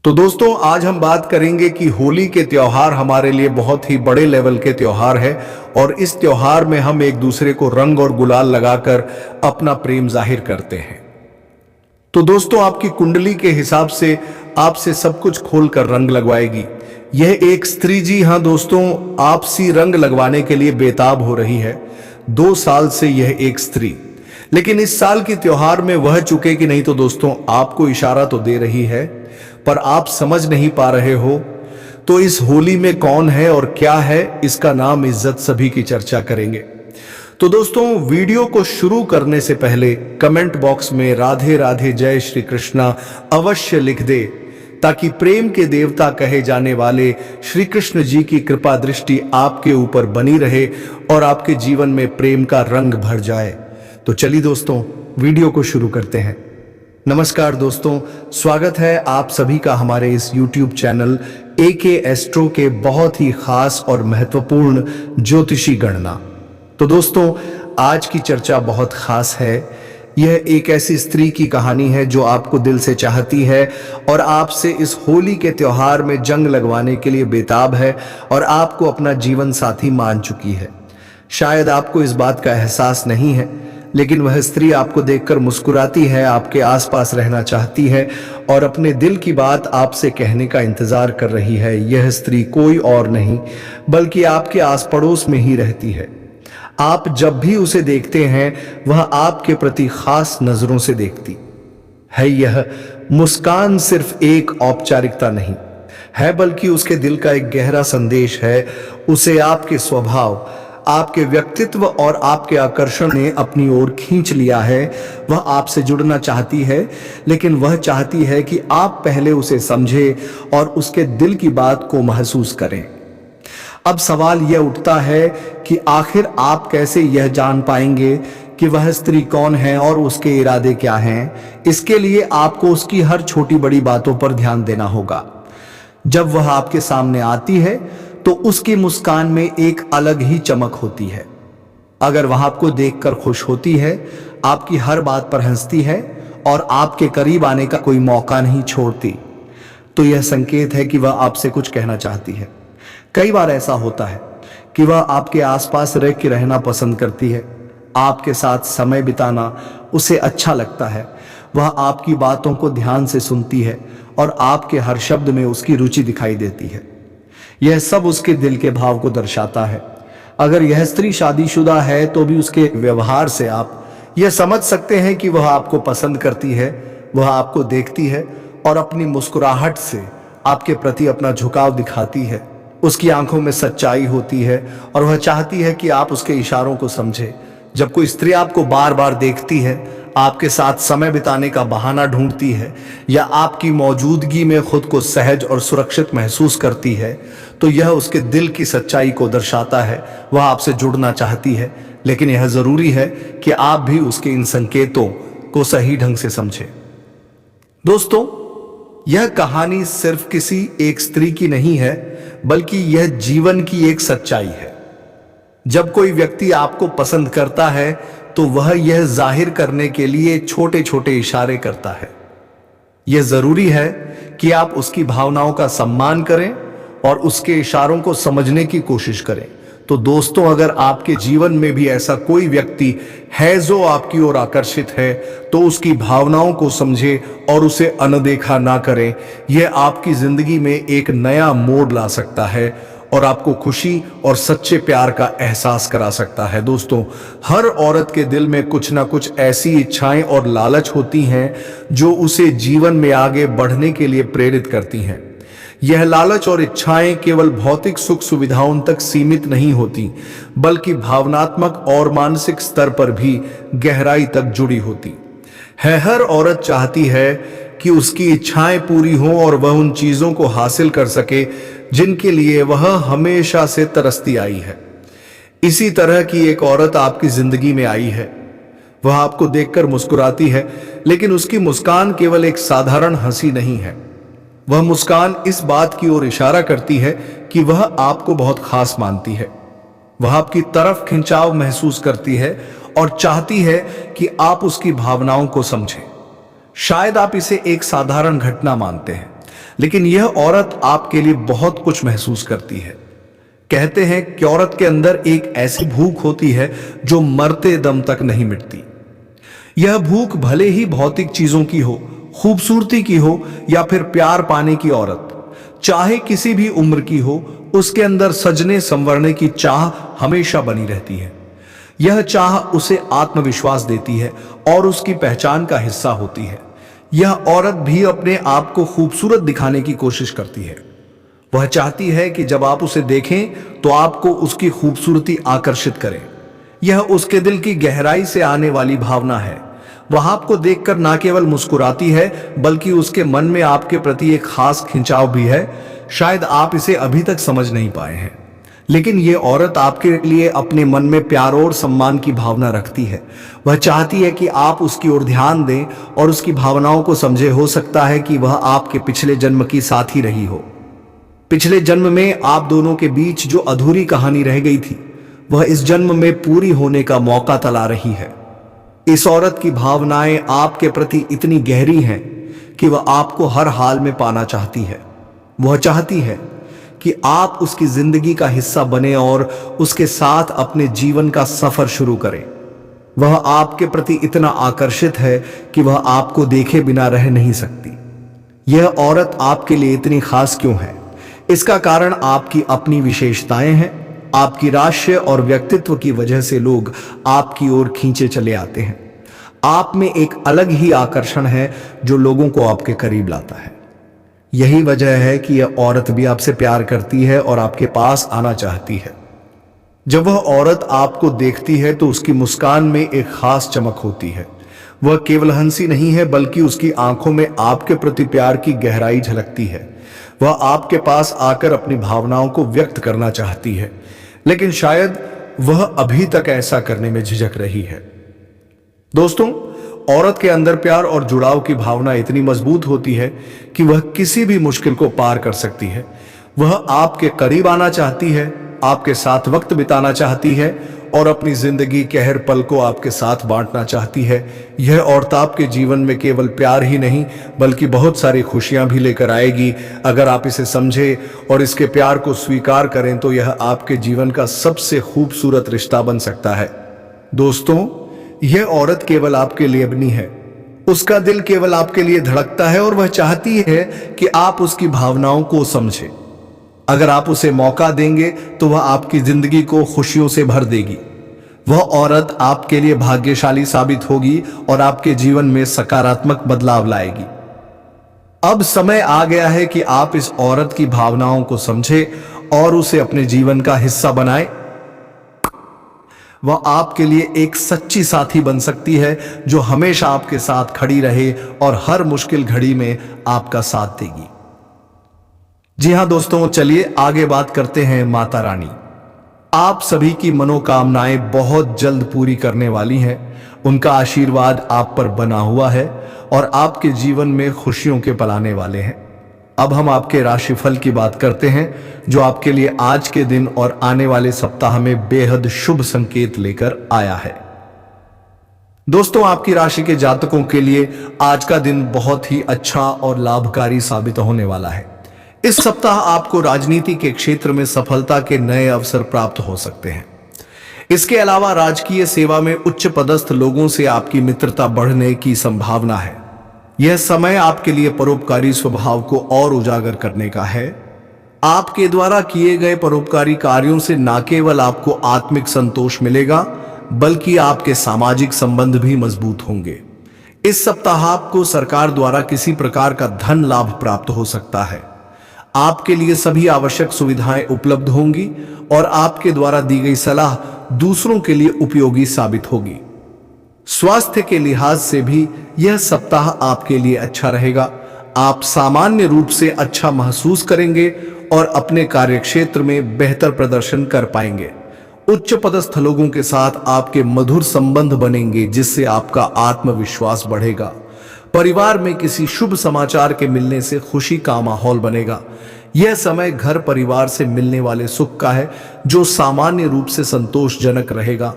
तो दोस्तों आज हम बात करेंगे कि होली के त्योहार हमारे लिए बहुत ही बड़े लेवल के त्योहार है और इस त्योहार में हम एक दूसरे को रंग और गुलाल लगाकर अपना प्रेम जाहिर करते हैं। तो दोस्तों आपकी कुंडली के हिसाब से आपसे सब कुछ खोलकर रंग लगवाएगी। यह एक स्त्री, जी हाँ दोस्तों, आपसी रंग लगवाने के लिए बेताब हो रही है। 2 साल से यह एक स्त्री, लेकिन इस साल के त्योहार में वह चुके कि नहीं तो दोस्तों आपको इशारा तो दे रही है पर आप समझ नहीं पा रहे हो। तो इस होली में कौन है और क्या है, इसका नाम इज्जत सभी की चर्चा करेंगे। तो दोस्तों वीडियो को शुरू करने से पहले कमेंट बॉक्स में राधे राधे जय श्री कृष्णा अवश्य लिख दे, ताकि प्रेम के देवता कहे जाने वाले श्री कृष्ण जी की कृपा दृष्टि आपके ऊपर बनी रहे और आपके जीवन में प्रेम का रंग भर जाए। तो चलिए दोस्तों वीडियो को शुरू करते हैं। नमस्कार दोस्तों, स्वागत है आप सभी का हमारे इस YouTube चैनल AK एस्ट्रो के बहुत ही खास और महत्वपूर्ण ज्योतिषी गणना। तो दोस्तों आज की चर्चा बहुत खास है। यह एक ऐसी स्त्री की कहानी है जो आपको दिल से चाहती है और आपसे इस होली के त्योहार में जंग लगवाने के लिए बेताब है और आपको अपना जीवन साथी मान चुकी है। शायद आपको इस बात का एहसास नहीं है, लेकिन वह स्त्री आपको देखकर मुस्कुराती है, आपके आसपास रहना चाहती है और अपने दिल की बात आपसे कहने का इंतजार कर रही है। यह स्त्री कोई और नहीं बल्कि आपके आस पड़ोस में ही रहती है। आप जब भी उसे देखते हैं वह आपके प्रति खास नजरों से देखती है। यह मुस्कान सिर्फ एक औपचारिकता नहीं है बल्कि उसके दिल का एक गहरा संदेश है। उसे आपके स्वभाव, आपके व्यक्तित्व और आपके आकर्षण ने अपनी ओर खींच लिया है। वह आपसे जुड़ना चाहती है, लेकिन वह चाहती है कि आप पहले उसे समझें और उसके दिल की बात को महसूस करें। अब सवाल यह उठता है कि आखिर आप कैसे यह जान पाएंगे कि वह स्त्री कौन है और उसके इरादे क्या हैं। इसके लिए आपको उसकी हर छोटी बड़ी बातों पर ध्यान देना होगा। जब वह आपके सामने आती है तो उसकी मुस्कान में एक अलग ही चमक होती है। अगर वह आपको देखकर खुश होती है, आपकी हर बात पर हंसती है और आपके करीब आने का कोई मौका नहीं छोड़ती, तो यह संकेत है कि वह आपसे कुछ कहना चाहती है। कई बार ऐसा होता है कि वह आपके आसपास रह के रहना पसंद करती है। आपके साथ समय बिताना उसे अच्छा लगता है। वह आपकी बातों को ध्यान से सुनती है और आपके हर शब्द में उसकी रुचि दिखाई देती है। यह सब उसके दिल के भाव को दर्शाता है। अगर यह स्त्री शादीशुदा है तो भी उसके व्यवहार से आप यह समझ सकते हैं कि वह आपको पसंद करती है। वह आपको देखती है और अपनी मुस्कुराहट से आपके प्रति अपना झुकाव दिखाती है। उसकी आंखों में सच्चाई होती है और वह चाहती है कि आप उसके इशारों को समझें। जब कोई स्त्री आपको बार बार देखती है, आपके साथ समय बिताने का बहाना ढूंढती है या आपकी मौजूदगी में खुद को सहज और सुरक्षित महसूस करती है, तो यह उसके दिल की सच्चाई को दर्शाता है। वह आपसे जुड़ना चाहती है, लेकिन यह जरूरी है कि आप भी उसके इन संकेतों को सही ढंग से समझें। दोस्तों यह कहानी सिर्फ किसी एक स्त्री की नहीं है, बल्कि यह जीवन की एक सच्चाई है। जब कोई व्यक्ति आपको पसंद करता है तो वह यह जाहिर करने के लिए छोटे छोटे इशारे करता है। यह जरूरी है कि आप उसकी भावनाओं का सम्मान करें और उसके इशारों को समझने की कोशिश करें। तो दोस्तों अगर आपके जीवन में भी ऐसा कोई व्यक्ति है जो आपकी ओर आकर्षित है, तो उसकी भावनाओं को समझें और उसे अनदेखा ना करें। यह आपकी जिंदगी में एक नया मोड़ ला सकता है और आपको खुशी और सच्चे प्यार का एहसास करा सकता है। दोस्तों हर औरत के दिल में कुछ ना कुछ ऐसी इच्छाएं और लालच होती हैं जो उसे जीवन में आगे बढ़ने के लिए प्रेरित करती हैं। यह लालच और इच्छाएं केवल भौतिक सुख सुविधाओं तक सीमित नहीं होती, बल्कि भावनात्मक और मानसिक स्तर पर भी गहराई तक जुड़ी होती है। हर औरत चाहती है कि उसकी इच्छाएं पूरी हों और वह उन चीजों को हासिल कर सके जिनके लिए वह हमेशा से तरसती आई है। इसी तरह की एक औरत आपकी जिंदगी में आई है। वह आपको देखकर मुस्कुराती है, लेकिन उसकी मुस्कान केवल एक साधारण हंसी नहीं है। वह मुस्कान इस बात की ओर इशारा करती है कि वह आपको बहुत खास मानती है। वह आपकी तरफ खिंचाव महसूस करती है और चाहती है कि आप उसकी भावनाओं को समझें। शायद आप इसे एक साधारण घटना मानते हैं, लेकिन यह औरत आपके लिए बहुत कुछ महसूस करती है। कहते हैं कि औरत के अंदर एक ऐसी भूख होती है जो मरते दम तक नहीं मिटती। यह भूख भले ही भौतिक चीजों की हो, खूबसूरती की हो या फिर प्यार पाने की औरत, चाहे किसी भी उम्र की हो, उसके अंदर सजने संवरने की चाह हमेशा बनी रहती है। यह चाह उसे आत्मविश्वास देती है और उसकी पहचान का हिस्सा होती है। यह औरत भी अपने आप को खूबसूरत दिखाने की कोशिश करती है। वह चाहती है कि जब आप उसे देखें तो आपको उसकी खूबसूरती आकर्षित करे। यह उसके दिल की गहराई से आने वाली भावना है। वह आपको देखकर ना केवल मुस्कुराती है बल्कि उसके मन में आपके प्रति एक खास खिंचाव भी है। शायद आप इसे अभी तक समझ नहीं पाए हैं, लेकिन यह औरत आपके लिए अपने मन में प्यार और सम्मान की भावना रखती है। वह चाहती है कि आप उसकी ओर ध्यान दें और उसकी भावनाओं को समझे। हो सकता है कि वह आपके पिछले जन्म की साथी रही हो। पिछले जन्म में आप दोनों के बीच जो अधूरी कहानी रह गई थी, वह इस जन्म में पूरी होने का मौका तला रही है। इस औरत की भावनाएं आपके प्रति इतनी गहरी हैं कि वह आपको हर हाल में पाना चाहती है। वह चाहती है कि आप उसकी जिंदगी का हिस्सा बने और उसके साथ अपने जीवन का सफर शुरू करें। वह आपके प्रति इतना आकर्षित है कि वह आपको देखे बिना रह नहीं सकती। यह औरत आपके लिए इतनी खास क्यों है? इसका कारण आपकी अपनी विशेषताएं हैं। आपकी राशि और व्यक्तित्व की वजह से लोग आपकी ओर खींचे चले आते हैं। आप में एक अलग ही आकर्षण है जो लोगों को आपके करीब लाता है। यही वजह है कि यह औरत भी आपसे प्यार करती है और आपके पास आना चाहती है। जब वह औरत आपको देखती है तो उसकी मुस्कान में एक खास चमक होती है। वह केवल हंसी नहीं है बल्कि उसकी आंखों में आपके प्रति प्यार की गहराई झलकती है। वह आपके पास आकर अपनी भावनाओं को व्यक्त करना चाहती है, लेकिन शायद वह अभी तक ऐसा करने में झिझक रही है। दोस्तों, औरत के अंदर प्यार और जुड़ाव की भावना इतनी मजबूत होती है कि वह किसी भी मुश्किल को पार कर सकती है। वह आपके करीब आना चाहती है, आपके साथ वक्त बिताना चाहती है और अपनी जिंदगी के हर पल को आपके साथ बांटना चाहती है। यह औरत आपके जीवन में केवल प्यार ही नहीं बल्कि बहुत सारी खुशियां भी लेकर आएगी। अगर आप इसे समझें और इसके प्यार को स्वीकार करें तो यह आपके जीवन का सबसे खूबसूरत रिश्ता बन सकता है। दोस्तों, यह औरत केवल आपके लिए बनी है। उसका दिल केवल आपके लिए धड़कता है और वह चाहती है कि आप उसकी भावनाओं को समझें। अगर आप उसे मौका देंगे तो वह आपकी जिंदगी को खुशियों से भर देगी। वह औरत आपके लिए भाग्यशाली साबित होगी और आपके जीवन में सकारात्मक बदलाव लाएगी। अब समय आ गया है कि आप इस औरत की भावनाओं को समझें और उसे अपने जीवन का हिस्सा बनाएं। वह आपके लिए एक सच्ची साथी बन सकती है जो हमेशा आपके साथ खड़ी रहे और हर मुश्किल घड़ी में आपका साथ देगी। जी हां दोस्तों, चलिए आगे बात करते हैं माता रानी। आप सभी की मनोकामनाएं बहुत जल्द पूरी करने वाली हैं। उनका आशीर्वाद आप पर बना हुआ है और आपके जीवन में खुशियों के पल आने वाले हैं। अब हम आपके राशिफल की बात करते हैं जो आपके लिए आज के दिन और आने वाले सप्ताह में बेहद शुभ संकेत लेकर आया है। दोस्तों, आपकी राशि के जातकों के लिए आज का दिन बहुत ही अच्छा और लाभकारी साबित होने वाला है। इस सप्ताह आपको राजनीति के क्षेत्र में सफलता के नए अवसर प्राप्त हो सकते हैं। इसके अलावा राजकीय सेवा में उच्च पदस्थ लोगों से आपकी मित्रता बढ़ने की संभावना है। यह समय आपके लिए परोपकारी स्वभाव को और उजागर करने का है। आपके द्वारा किए गए परोपकारी कार्यों से न केवल आपको आत्मिक संतोष मिलेगा बल्कि आपके सामाजिक संबंध भी मजबूत होंगे। इस सप्ताह आपको सरकार द्वारा किसी प्रकार का धन लाभ प्राप्त हो सकता है। आपके लिए सभी आवश्यक सुविधाएं उपलब्ध होंगी और आपके द्वारा दी गई सलाह दूसरों के लिए उपयोगी साबित होगी। स्वास्थ्य के लिहाज से भी यह सप्ताह आपके लिए अच्छा रहेगा। आप सामान्य रूप से अच्छा महसूस करेंगे और अपने कार्यक्षेत्र में बेहतर प्रदर्शन कर पाएंगे। उच्च पदस्थ लोगों के साथ आपके मधुर संबंध बनेंगे जिससे आपका आत्मविश्वास बढ़ेगा। परिवार में किसी शुभ समाचार के मिलने से खुशी का माहौल बनेगा। यह समय घर परिवार से मिलने वाले सुख का है जो सामान्य रूप से संतोषजनक रहेगा।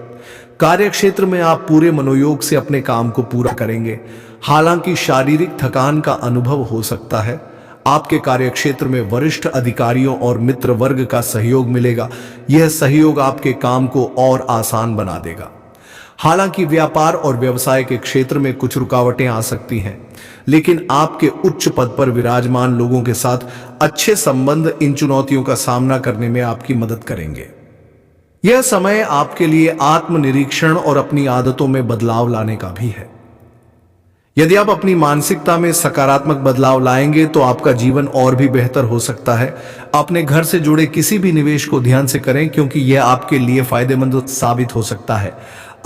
कार्यक्षेत्र में आप पूरे मनोयोग से अपने काम को पूरा करेंगे। हालांकि शारीरिक थकान का अनुभव हो सकता है। आपके कार्यक्षेत्र में वरिष्ठ अधिकारियों और मित्र वर्ग का सहयोग मिलेगा। यह सहयोग आपके काम को और आसान बना देगा। हालांकि व्यापार और व्यवसाय के क्षेत्र में कुछ रुकावटें आ सकती हैं, लेकिन आपके उच्च पद पर विराजमान लोगों के साथ अच्छे संबंध इन चुनौतियों का सामना करने में आपकी मदद करेंगे। यह समय आपके लिए आत्मनिरीक्षण और अपनी आदतों में बदलाव लाने का भी है। यदि आप अपनी मानसिकता में सकारात्मक बदलाव लाएंगे तो आपका जीवन और भी बेहतर हो सकता है। अपने घर से जुड़े किसी भी निवेश को ध्यान से करें, क्योंकि यह आपके लिए फायदेमंद साबित हो सकता है।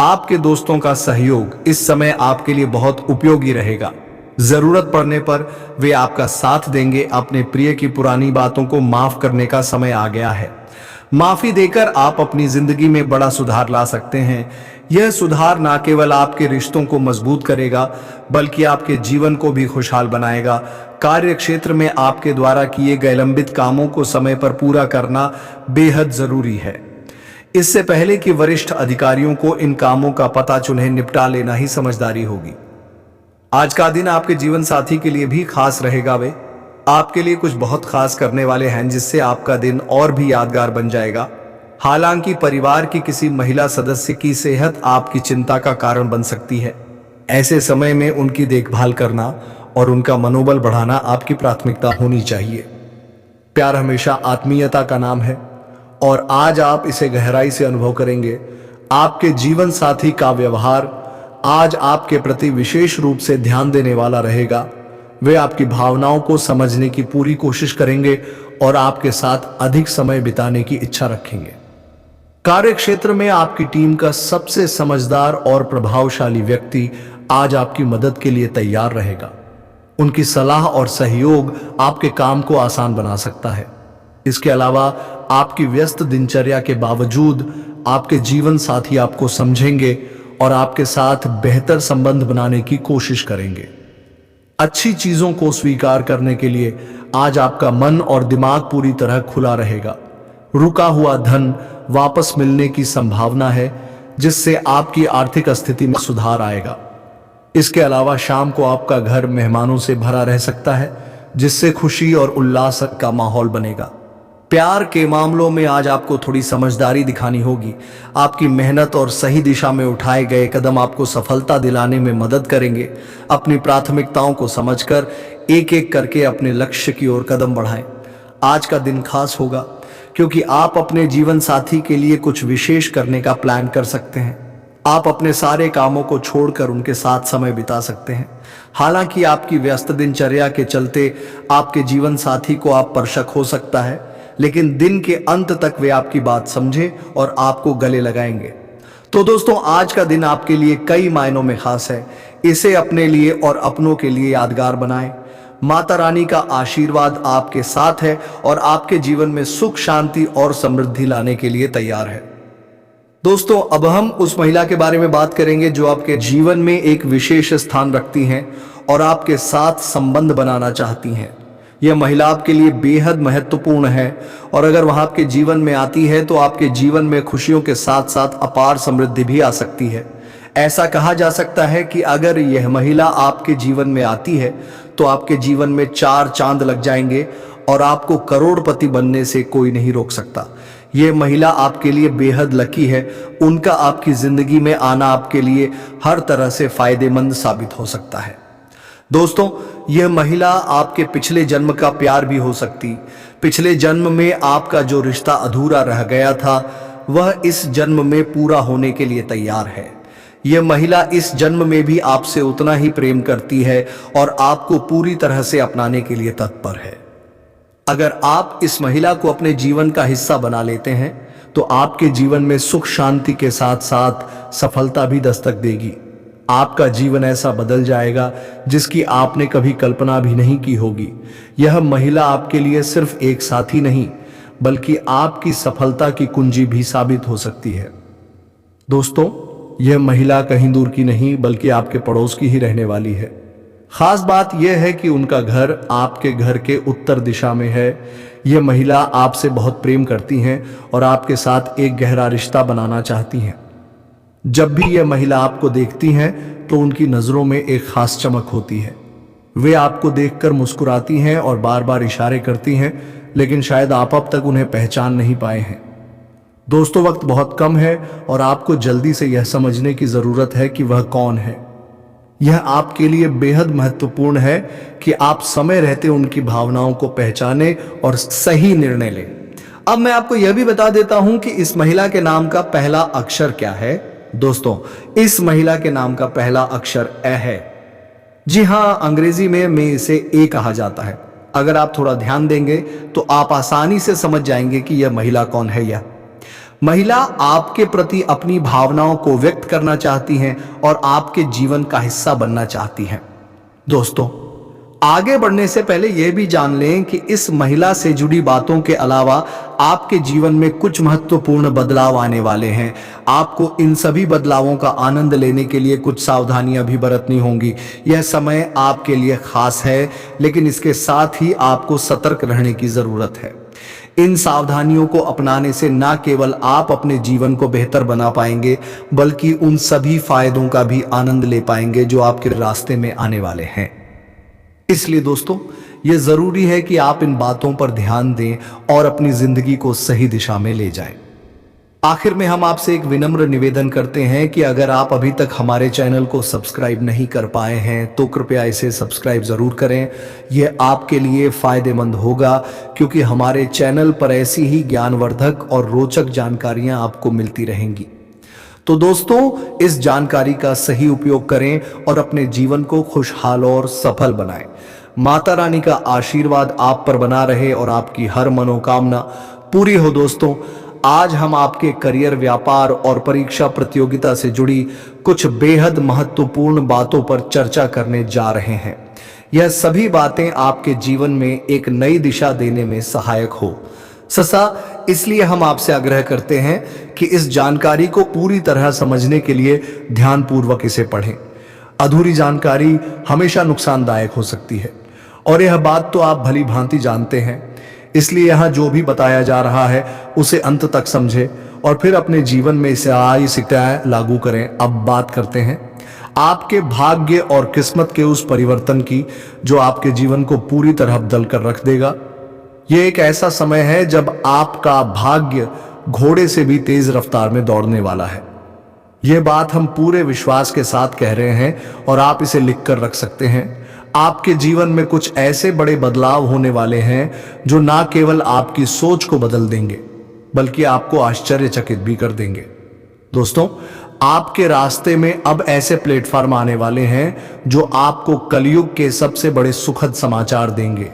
आपके दोस्तों का सहयोग इस समय आपके लिए बहुत उपयोगी रहेगा। जरूरत पड़ने पर वे आपका साथ देंगे। अपने प्रिय की पुरानी बातों को माफ करने का समय आ गया है। माफी देकर आप अपनी जिंदगी में बड़ा सुधार ला सकते हैं। यह सुधार न केवल आपके रिश्तों को मजबूत करेगा, बल्कि आपके जीवन को भी खुशहाल बनाएगा। कार्य क्षेत्र में आपके द्वारा किए गए लंबित कामों को समय पर पूरा करना बेहद जरूरी है। इससे पहले कि वरिष्ठ अधिकारियों को इन कामों का पता चुन्हें निपटा लेना ही समझदारी होगी। आज का दिन आपके जीवन साथी के लिए भी खास रहेगा। वे आपके लिए कुछ बहुत खास करने वाले हैं, जिससे आपका दिन और भी यादगार बन जाएगा। हालांकि परिवार की किसी महिला सदस्य की सेहत आपकी चिंता का कारण बन सकती है। ऐसे समय में उनकी देखभाल करना और उनका मनोबल बढ़ाना आपकी प्राथमिकता होनी चाहिए। प्यार हमेशा आत्मीयता का नाम है और आज आप इसे गहराई से अनुभव करेंगे। आपके जीवन साथी का व्यवहार आज आपके प्रति विशेष रूप से ध्यान देने वाला रहेगा। वे आपकी भावनाओं को समझने की पूरी कोशिश करेंगे और आपके साथ अधिक समय बिताने की इच्छा रखेंगे। कार्य क्षेत्र में आपकी टीम का सबसे समझदार और प्रभावशाली व्यक्ति आज आपकी मदद के लिए तैयार रहेगा। उनकी सलाह और सहयोग आपके काम को आसान बना सकता है। इसके अलावा आपकी व्यस्त दिनचर्या के बावजूद आपके जीवन साथी आपको समझेंगे और आपके साथ बेहतर संबंध बनाने की कोशिश करेंगे। अच्छी चीजों को स्वीकार करने के लिए आज आपका मन और दिमाग पूरी तरह खुला रहेगा। रुका हुआ धन वापस मिलने की संभावना है, जिससे आपकी आर्थिक स्थिति में सुधार आएगा। इसके अलावा शाम को आपका घर मेहमानों से भरा रह सकता है, जिससे खुशी और उल्लास का माहौल बनेगा। प्यार के मामलों में आज आपको थोड़ी समझदारी दिखानी होगी। आपकी मेहनत और सही दिशा में उठाए गए कदम आपको सफलता दिलाने में मदद करेंगे। अपनी प्राथमिकताओं को समझकर एक एक करके अपने लक्ष्य की ओर कदम बढ़ाएं। आज का दिन खास होगा, क्योंकि आप अपने जीवन साथी के लिए कुछ विशेष करने का प्लान कर सकते हैं। आप अपने सारे कामों को छोड़कर उनके साथ समय बिता सकते हैं। हालांकि आपकी व्यस्त दिनचर्या के चलते आपके जीवन साथी को आप पर शक हो सकता है, लेकिन दिन के अंत तक वे आपकी बात समझे और आपको गले लगाएंगे। तो दोस्तों, आज का दिन आपके लिए कई मायनों में खास है। इसे अपने लिए और अपनों के लिए यादगार बनाएं। माता रानी का आशीर्वाद आपके साथ है और आपके जीवन में सुख, शांति और समृद्धि लाने के लिए तैयार है। दोस्तों, अब हम उस महिला के बारे में बात करेंगे जो आपके जीवन में एक विशेष स्थान रखती हैं और आपके साथ संबंध बनाना चाहती हैं। यह महिला आपके लिए बेहद महत्वपूर्ण है और अगर वह आपके जीवन में आती है तो आपके जीवन में खुशियों के साथ साथ अपार समृद्धि भी आ सकती है। ऐसा कहा जा सकता है कि अगर यह महिला आपके जीवन में आती है तो आपके जीवन में 4 चांद लग जाएंगे और आपको करोड़पति बनने से कोई नहीं रोक सकता। यह महिला आपके लिए बेहद लकी है। उनका आपकी जिंदगी में आना आपके लिए हर तरह से फायदेमंद साबित हो सकता है। दोस्तों, यह महिला आपके पिछले जन्म का प्यार भी हो सकती। पिछले जन्म में आपका जो रिश्ता अधूरा रह गया था, वह इस जन्म में पूरा होने के लिए तैयार है। यह महिला इस जन्म में भी आपसे उतना ही प्रेम करती है और आपको पूरी तरह से अपनाने के लिए तत्पर है। अगर आप इस महिला को अपने जीवन का हिस्सा बना लेते हैं तो आपके जीवन में सुख, शांति के साथ साथ सफलता भी दस्तक देगी। आपका जीवन ऐसा बदल जाएगा जिसकी आपने कभी कल्पना भी नहीं की होगी। यह महिला आपके लिए सिर्फ एक साथी नहीं, बल्कि आपकी सफलता की कुंजी भी साबित हो सकती है। दोस्तों, यह महिला कहीं दूर की नहीं, बल्कि आपके पड़ोस की ही रहने वाली है। खास बात यह है कि उनका घर आपके घर के उत्तर दिशा में है। यह महिला आपसे बहुत प्रेम करती हैं और आपके साथ एक गहरा रिश्ता बनाना चाहती हैं। जब भी यह महिला आपको देखती हैं तो उनकी नजरों में एक खास चमक होती है। वे आपको देखकर मुस्कुराती हैं और बार बार इशारे करती हैं, लेकिन शायद आप अब तक उन्हें पहचान नहीं पाए हैं। दोस्तों, वक्त बहुत कम है और आपको जल्दी से यह समझने की जरूरत है कि वह कौन है। यह आपके लिए बेहद महत्वपूर्ण है कि आप समय रहते उनकी भावनाओं को पहचाने और सही निर्णय लें। अब मैं आपको यह भी बता देता हूं कि इस महिला के नाम का पहला अक्षर क्या है। दोस्तों, इस महिला के नाम का पहला अक्षर ए है। जी हां, अंग्रेजी में इसे ए कहा जाता है। अगर आप थोड़ा ध्यान देंगे तो आप आसानी से समझ जाएंगे कि यह महिला कौन है। यह महिला आपके प्रति अपनी भावनाओं को व्यक्त करना चाहती हैं और आपके जीवन का हिस्सा बनना चाहती हैं। दोस्तों, आगे बढ़ने से पहले यह भी जान लें कि इस महिला से जुड़ी बातों के अलावा आपके जीवन में कुछ महत्वपूर्ण बदलाव आने वाले हैं। आपको इन सभी बदलावों का आनंद लेने के लिए कुछ सावधानियां भी बरतनी होंगी। यह समय आपके लिए खास है, लेकिन इसके साथ ही आपको सतर्क रहने की जरूरत है। इन सावधानियों को अपनाने से न केवल आप अपने जीवन को बेहतर बना पाएंगे, बल्कि उन सभी फायदों का भी आनंद ले पाएंगे जो आपके रास्ते में आने वाले हैं। इसलिए दोस्तों, यह जरूरी है कि आप इन बातों पर ध्यान दें और अपनी जिंदगी को सही दिशा में ले जाएं। आखिर में हम आपसे एक विनम्र निवेदन करते हैं कि अगर आप अभी तक हमारे चैनल को सब्सक्राइब नहीं कर पाए हैं तो कृपया इसे सब्सक्राइब जरूर करें। यह आपके लिए फायदेमंद होगा, क्योंकि हमारे चैनल पर ऐसी ही ज्ञानवर्धक और रोचक जानकारियां आपको मिलती रहेंगी। तो दोस्तों, इस जानकारी का सही उपयोग करें और अपने जीवन को खुशहाल और सफल बनाएं। माता रानी का आशीर्वाद आप पर बना रहे और आपकी हर मनोकामना पूरी हो। दोस्तों, आज हम आपके करियर, व्यापार और परीक्षा प्रतियोगिता से जुड़ी कुछ बेहद महत्वपूर्ण बातों पर चर्चा करने जा रहे हैं। यह सभी बातें आपके जीवन में एक नई दिशा देने में सहायक हो। इसलिए हम आपसे आग्रह करते हैं कि इस जानकारी को पूरी तरह समझने के लिए ध्यानपूर्वक इसे पढ़ें। अधूरी जानकारी हमेशा नुकसानदायक हो सकती है और यह बात तो आप भली भांति जानते हैं। इसलिए यहां जो भी बताया जा रहा है उसे अंत तक समझें और फिर अपने जीवन में इसे आए लागू करें। अब बात करते हैं आपके भाग्य और किस्मत के उस परिवर्तन की जो आपके जीवन को पूरी तरह बदल कर रख देगा। यह एक ऐसा समय है जब आपका भाग्य घोड़े से भी तेज रफ्तार में दौड़ने वाला है। यह बात हम पूरे विश्वास के साथ कह रहे हैं और आप इसे लिख कर रख सकते हैं। आपके जीवन में कुछ ऐसे बड़े बदलाव होने वाले हैं जो ना केवल आपकी सोच को बदल देंगे, बल्कि आपको आश्चर्यचकित भी कर देंगे। दोस्तों, आपके रास्ते में अब ऐसे प्लेटफॉर्म आने वाले हैं जो आपको कलयुग के सबसे बड़े सुखद समाचार देंगे।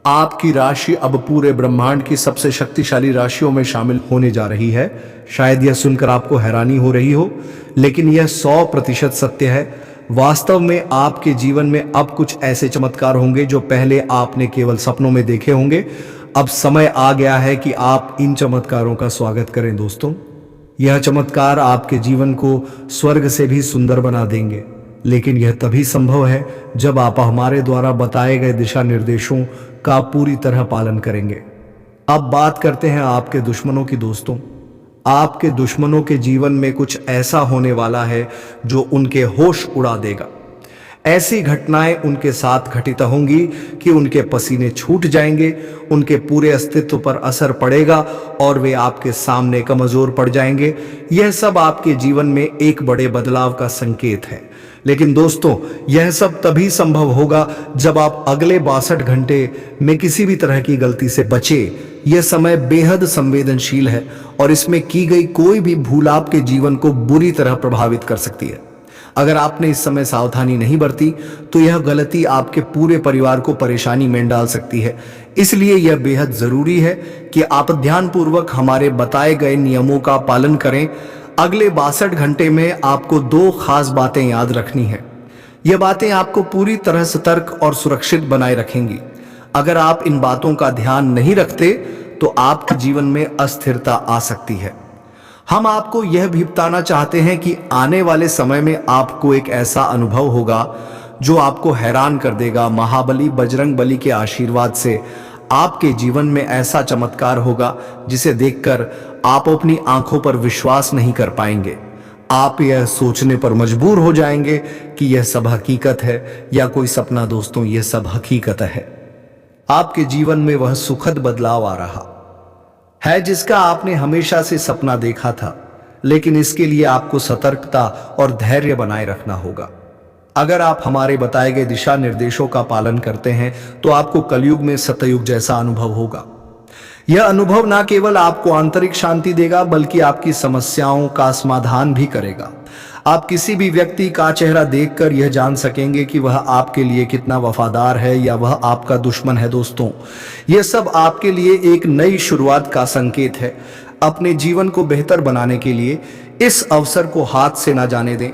आपकी राशि अब पूरे ब्रह्मांड की सबसे शक्तिशाली राशियों में शामिल होने जा रही है। शायद यह सुनकर आपको हैरानी हो रही हो, लेकिन यह 100% सत्य है। वास्तव में आपके जीवन में अब कुछ ऐसे चमत्कार होंगे जो पहले आपने केवल सपनों में देखे होंगे। अब समय आ गया है कि आप इन चमत्कारों का स्वागत करें। दोस्तों, यह चमत्कार आपके जीवन को स्वर्ग से भी सुंदर बना देंगे, लेकिन यह तभी संभव है जब आप हमारे द्वारा बताए गए दिशा निर्देशों का पूरी तरह पालन करेंगे। अब बात करते हैं आपके दुश्मनों की। दोस्तों, आपके दुश्मनों के जीवन में कुछ ऐसा होने वाला है जो उनके होश उड़ा देगा। ऐसी घटनाएं उनके साथ घटित होंगी कि उनके पसीने छूट जाएंगे, उनके पूरे अस्तित्व पर असर पड़ेगा और वे आपके सामने कमजोर पड़ जाएंगे। यह सब आपके जीवन में एक बड़े बदलाव का संकेत है। लेकिन दोस्तों, यह सब तभी संभव होगा जब आप अगले 62 घंटे में किसी भी तरह की गलती से बचे। यह समय बेहद संवेदनशील है और इसमें की गई कोई भी भूल आपके जीवन को बुरी तरह प्रभावित कर सकती है। अगर आपने इस समय सावधानी नहीं बरती तो यह गलती आपके पूरे परिवार को परेशानी में डाल सकती है। इसलिए यह बेहद जरूरी है कि आप ध्यानपूर्वक हमारे बताए गए नियमों का पालन करें। अगले 62 घंटे में आपको 2 खास बातें याद रखनी है। यह बातें आपको पूरी तरह सतर्क और सुरक्षित बनाए रखेंगी। अगर आप इन बातों का ध्यान नहीं रखते तो आपके जीवन में अस्थिरता आ सकती है। हम आपको यह भी बताना चाहते हैं कि आने वाले समय में आपको एक ऐसा अनुभव होगा जो आपको हैरान कर देगा। महाबली बजरंग बली के आशीर्वाद से आपके जीवन में ऐसा चमत्कार होगा जिसे देखकर आप अपनी आंखों पर विश्वास नहीं कर पाएंगे। आप यह सोचने पर मजबूर हो जाएंगे कि यह सब हकीकत है या कोई सपना। दोस्तों, यह सब हकीकत है। आपके जीवन में वह सुखद बदलाव आ रहा है जिसका आपने हमेशा से सपना देखा था, लेकिन इसके लिए आपको सतर्कता और धैर्य बनाए रखना होगा। अगर आप हमारे बताए गए दिशा निर्देशों का पालन करते हैं तो आपको कलयुग में सतयुग जैसा अनुभव होगा। यह अनुभव न केवल आपको आंतरिक शांति देगा बल्कि आपकी समस्याओं का समाधान भी करेगा। आप किसी भी व्यक्ति का चेहरा देखकर यह जान सकेंगे कि वह आपके लिए कितना वफादार है या वह आपका दुश्मन है। दोस्तों, यह सब आपके लिए एक नई शुरुआत का संकेत है। अपने जीवन को बेहतर बनाने के लिए इस अवसर को हाथ से ना जाने दें,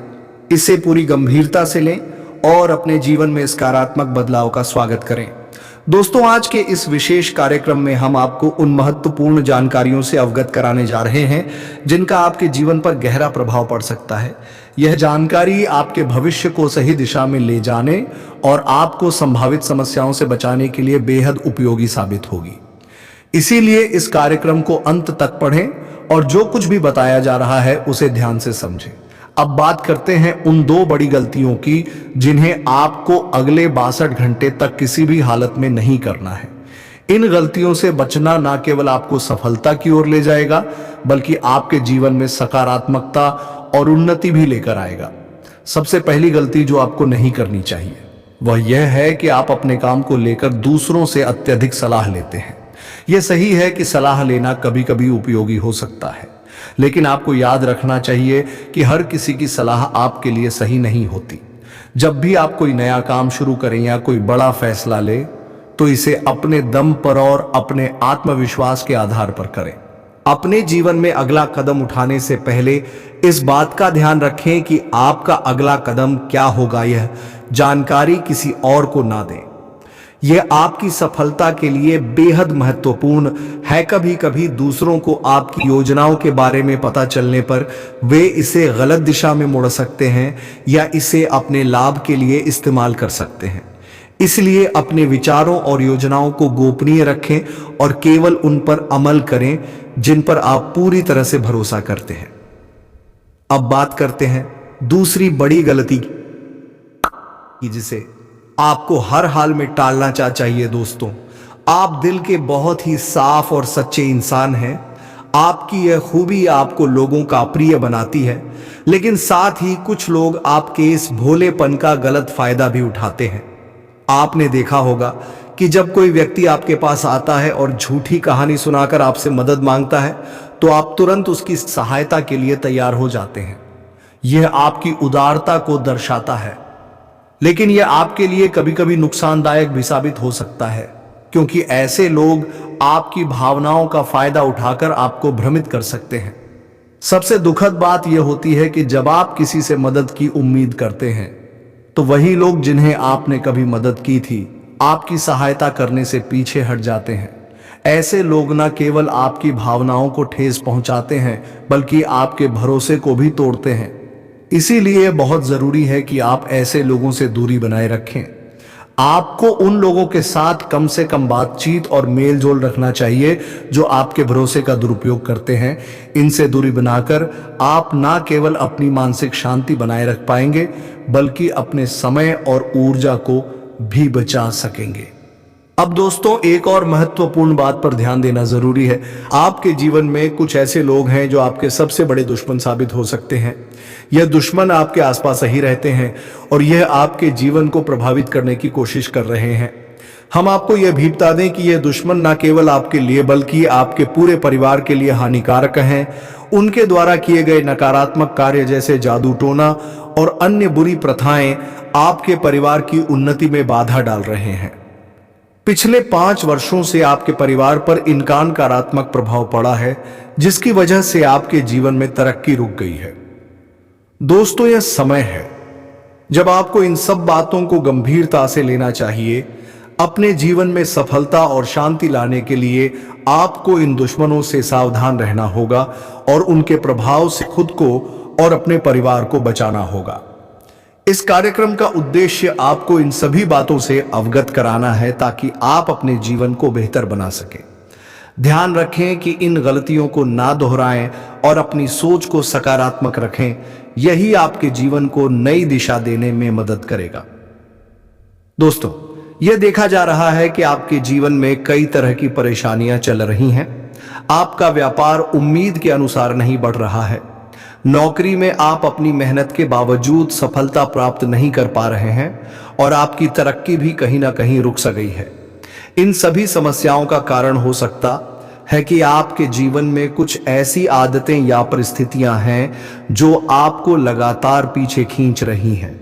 इसे पूरी गंभीरता से लें और अपने जीवन में सकारात्मक बदलाव का स्वागत करें। दोस्तों, आज के इस विशेष कार्यक्रम में हम आपको उन महत्वपूर्ण जानकारियों से अवगत कराने जा रहे हैं जिनका आपके जीवन पर गहरा प्रभाव पड़ सकता है। यह जानकारी आपके भविष्य को सही दिशा में ले जाने और आपको संभावित समस्याओं से बचाने के लिए बेहद उपयोगी साबित होगी। इसीलिए इस कार्यक्रम को अंत तक पढ़ें और जो कुछ भी बताया जा रहा है उसे ध्यान से समझें। अब बात करते हैं उन 2 बड़ी गलतियों की जिन्हें आपको अगले 62 घंटे तक किसी भी हालत में नहीं करना है। इन गलतियों से बचना न केवल आपको सफलता की ओर ले जाएगा बल्कि आपके जीवन में सकारात्मकता और उन्नति भी लेकर आएगा। सबसे पहली गलती जो आपको नहीं करनी चाहिए वह यह है कि आप अपने काम को लेकर दूसरों से अत्यधिक सलाह लेते हैं। यह सही है कि सलाह लेना कभी कभी उपयोगी हो सकता है, लेकिन आपको याद रखना चाहिए कि हर किसी की सलाह आपके लिए सही नहीं होती। जब भी आप कोई नया काम शुरू करें या कोई बड़ा फैसला ले तो इसे अपने दम पर और अपने आत्मविश्वास के आधार पर करें। अपने जीवन में अगला कदम उठाने से पहले इस बात का ध्यान रखें कि आपका अगला कदम क्या होगा। यह जानकारी किसी और को ना दें। यह आपकी सफलता के लिए बेहद महत्वपूर्ण है। कभी कभी दूसरों को आपकी योजनाओं के बारे में पता चलने पर वे इसे गलत दिशा में मोड़ सकते हैं या इसे अपने लाभ के लिए इस्तेमाल कर सकते हैं। इसलिए अपने विचारों और योजनाओं को गोपनीय रखें और केवल उन पर अमल करें जिन पर आप पूरी तरह से भरोसा करते हैं। अब बात करते हैं दूसरी बड़ी गलती की जिसे आपको हर हाल में टालना चाहिए। दोस्तों, आप दिल के बहुत ही साफ और सच्चे इंसान हैं। आपकी यह खूबी आपको लोगों का प्रिय बनाती है, लेकिन साथ ही कुछ लोग आपके इस भोलेपन का गलत फायदा भी उठाते हैं। आपने देखा होगा कि जब कोई व्यक्ति आपके पास आता है और झूठी कहानी सुनाकर आपसे मदद मांगता है तो आप तुरंत उसकी सहायता के लिए तैयार हो जाते हैं। यह आपकी उदारता को दर्शाता है, लेकिन यह आपके लिए कभी कभी नुकसानदायक भी साबित हो सकता है, क्योंकि ऐसे लोग आपकी भावनाओं का फायदा उठाकर आपको भ्रमित कर सकते हैं। सबसे दुखद बात यह होती है कि जब आप किसी से मदद की उम्मीद करते हैं तो वही लोग जिन्हें आपने कभी मदद की थी आपकी सहायता करने से पीछे हट जाते हैं। ऐसे लोग न केवल आपकी भावनाओं को ठेस पहुंचाते हैं बल्कि आपके भरोसे को भी तोड़ते हैं। इसीलिए बहुत जरूरी है कि आप ऐसे लोगों से दूरी बनाए रखें। आपको उन लोगों के साथ कम से कम बातचीत और मेल जोल रखना चाहिए जो आपके भरोसे का दुरुपयोग करते हैं। इनसे दूरी बनाकर आप ना केवल अपनी मानसिक शांति बनाए रख पाएंगे बल्कि अपने समय और ऊर्जा को भी बचा सकेंगे। अब दोस्तों, एक और महत्वपूर्ण बात पर ध्यान देना जरूरी है। आपके जीवन में कुछ ऐसे लोग हैं जो आपके सबसे बड़े दुश्मन साबित हो सकते हैं। यह दुश्मन आपके आसपास ही रहते हैं और यह आपके जीवन को प्रभावित करने की कोशिश कर रहे हैं। हम आपको यह भी बता दें कि यह दुश्मन न केवल आपके लिए बल्कि आपके पूरे परिवार के लिए हानिकारक हैं। उनके द्वारा किए गए नकारात्मक कार्य जैसे जादू टोना और अन्य बुरी प्रथाएं आपके परिवार की उन्नति में बाधा डाल रहे हैं। पिछले 5 वर्षों से आपके परिवार पर इनका नकारात्मक प्रभाव पड़ा है, जिसकी वजह से आपके जीवन में तरक्की रुक गई है। दोस्तों, यह समय है जब आपको इन सब बातों को गंभीरता से लेना चाहिए। अपने जीवन में सफलता और शांति लाने के लिए आपको इन दुश्मनों से सावधान रहना होगा और उनके प्रभाव से खुद को और अपने परिवार को बचाना होगा। इस कार्यक्रम का उद्देश्य आपको इन सभी बातों से अवगत कराना है ताकि आप अपने जीवन को बेहतर बना सकें। ध्यान रखें कि इन गलतियों को ना दोहराएं और अपनी सोच को सकारात्मक रखें। यही आपके जीवन को नई दिशा देने में मदद करेगा। दोस्तों, यह देखा जा रहा है कि आपके जीवन में कई तरह की परेशानियां चल रही हैं। आपका व्यापार उम्मीद के अनुसार नहीं बढ़ रहा है। नौकरी में आप अपनी मेहनत के बावजूद सफलता प्राप्त नहीं कर पा रहे हैं और आपकी तरक्की भी कहीं ना कहीं रुक सा गई है। इन सभी समस्याओं का कारण हो सकता है कि आपके जीवन में कुछ ऐसी आदतें या परिस्थितियां हैं जो आपको लगातार पीछे खींच रही हैं।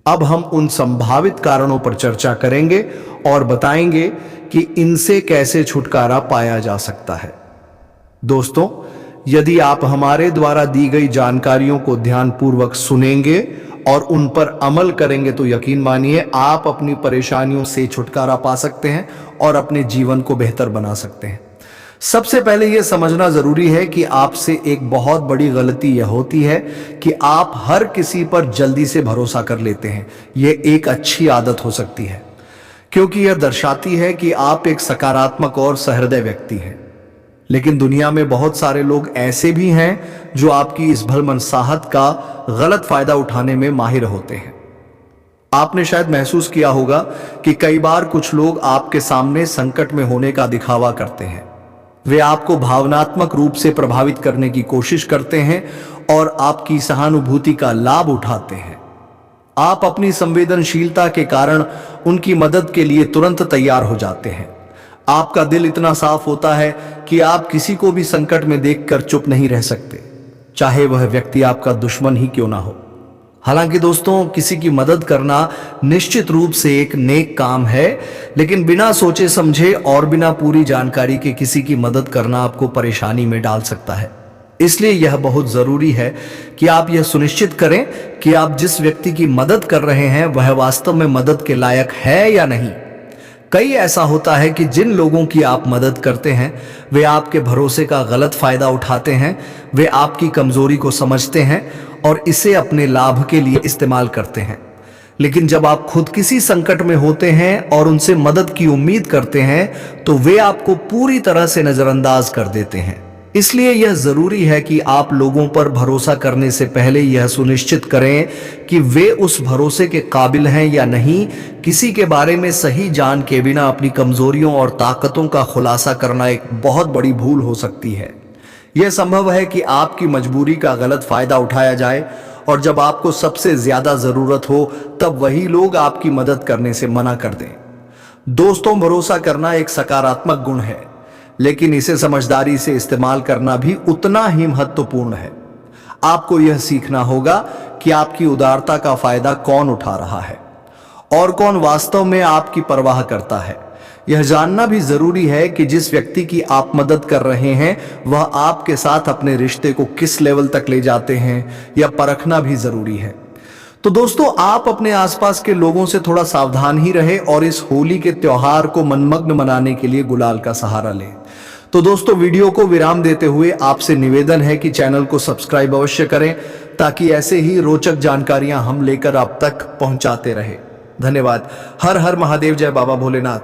अब हम उन संभावित कारणों पर चर्चा करेंगे और बताएंगे कि इनसे कैसे छुटकारा पाया जा सकता है। दोस्तों, यदि आप हमारे द्वारा दी गई जानकारियों को ध्यानपूर्वक सुनेंगे और उन पर अमल करेंगे तो यकीन मानिए आप अपनी परेशानियों से छुटकारा पा सकते हैं और अपने जीवन को बेहतर बना सकते हैं। सबसे पहले यह समझना जरूरी है कि आपसे एक बहुत बड़ी गलती यह होती है कि आप हर किसी पर जल्दी से भरोसा कर लेते हैं। यह एक अच्छी आदत हो सकती है क्योंकि यह दर्शाती है कि आप एक सकारात्मक और सहृदय व्यक्ति हैं। लेकिन दुनिया में बहुत सारे लोग ऐसे भी हैं जो आपकी इस भलमनसाहत का गलत फायदा उठाने में माहिर होते हैं। आपने शायद महसूस किया होगा कि कई बार कुछ लोग आपके सामने संकट में होने का दिखावा करते हैं। वे आपको भावनात्मक रूप से प्रभावित करने की कोशिश करते हैं और आपकी सहानुभूति का लाभ उठाते हैं। आप अपनी संवेदनशीलता के कारण उनकी मदद के लिए तुरंत तैयार हो जाते हैं। आपका दिल इतना साफ होता है कि आप किसी को भी संकट में देखकर चुप नहीं रह सकते, चाहे वह व्यक्ति आपका दुश्मन ही क्यों ना हो। हालांकि दोस्तों, किसी की मदद करना निश्चित रूप से एक नेक काम है, लेकिन बिना सोचे समझे और बिना पूरी जानकारी के किसी की मदद करना आपको परेशानी में डाल सकता है। इसलिए यह बहुत जरूरी है कि आप यह सुनिश्चित करें कि आप जिस व्यक्ति की मदद कर रहे हैं वह वास्तव में मदद के लायक है या नहीं। कई ऐसा होता है कि जिन लोगों की आप मदद करते हैं वे आपके भरोसे का गलत फायदा उठाते हैं। वे आपकी कमजोरी को समझते हैं और इसे अपने लाभ के लिए इस्तेमाल करते हैं। लेकिन जब आप खुद किसी संकट में होते हैं और उनसे मदद की उम्मीद करते हैं तो वे आपको पूरी तरह से नजरअंदाज कर देते हैं। इसलिए यह जरूरी है कि आप लोगों पर भरोसा करने से पहले यह सुनिश्चित करें कि वे उस भरोसे के काबिल हैं या नहीं। किसी के बारे में सही जान के बिना अपनी कमजोरियों और ताकतों का खुलासा करना एक बहुत बड़ी भूल हो सकती है। यह संभव है कि आपकी मजबूरी का गलत फायदा उठाया जाए और जब आपको सबसे ज्यादा जरूरत हो तब वही लोग आपकी मदद करने से मना कर दें। दोस्तों, भरोसा करना एक सकारात्मक गुण है, लेकिन इसे समझदारी से इस्तेमाल करना भी उतना ही महत्वपूर्ण है। आपको यह सीखना होगा कि आपकी उदारता का फायदा कौन उठा रहा है और कौन वास्तव में आपकी परवाह करता है। यह जानना भी जरूरी है कि जिस व्यक्ति की आप मदद कर रहे हैं वह आपके साथ अपने रिश्ते को किस लेवल तक ले जाते हैं, यह परखना भी जरूरी है। तो दोस्तों, आप अपने आसपास के लोगों से थोड़ा सावधान ही रहे और इस होली के त्योहार को मनमग्न मनाने के लिए गुलाल का सहारा लें। तो दोस्तों, वीडियो को विराम देते हुए आपसे निवेदन है कि चैनल को सब्सक्राइब अवश्य करें ताकि ऐसे ही रोचक जानकारियां हम लेकर आप तक पहुंचाते रहे। धन्यवाद। हर हर महादेव। जय बाबा भोलेनाथ।